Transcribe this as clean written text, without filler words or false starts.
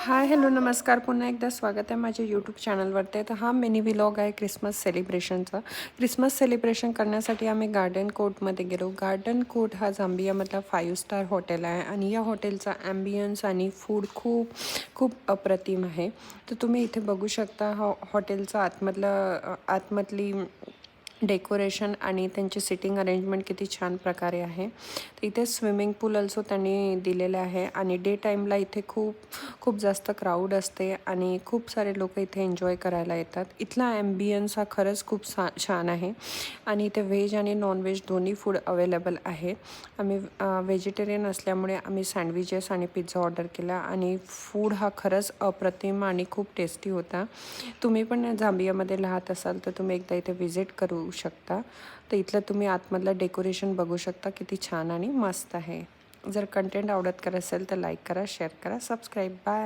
Hi hello नमस्कार, पुन्हा एकदा स्वागत आहे माझ्या यूट्यूब चॅनलवरती. तर हा मिनी व्लॉग आहे क्रिसमस सेलिब्रेशनचा. क्रिसमस सेलिब्रेशन करण्यासाठी आम्ही गार्डन कोर्टमध्ये गेलो. गार्डन कोर्ट हा झांबियामधला 5 स्टार हॉटेल आहे आणि या हॉटेलचा ॲम्बियन्स आणि फूड खूप खूप अप्रतिम आहे. तर तुम्ही इथे बघू शकता हॉटेलचा आतमधली डेकोरेशन आणि त्यांची सिटिंग अरेंजमेंट किती छान प्रकारे आहे. तर इथे स्विमिंग पूल अल्सो त्यांनी दिलेलं आहे आणि डे टाईमला इथे खूप खूप जास्त क्राऊड असते आणि खूप सारे लोक इथे एन्जॉय करायला येतात. इथला ॲम्बियन्स हा खरंच खूप छान आहे आणि इथे व्हेज आणि नॉनव्हेज दोन्ही फूड अवेलेबल आहे. आम्ही व्हेजिटेरियन असल्यामुळे आम्ही सँडविचेस आणि पिझ्झा ऑर्डर केला आणि फूड हा खरंच अप्रतिम आणि खूप टेस्टी होता. तुम्ही पण झांबियामध्ये राहत असाल तर तुम्ही एकदा इथे व्हिजिट करू शकता. तर इथलं तुम्ही आतमधलं डेकोरेशन बघू शकता, किती छान आणि मस्त आहे. जर कंटेंट आवडत असेल तर लाईक करा, शेअर करा, सबस्क्राईब. बाय.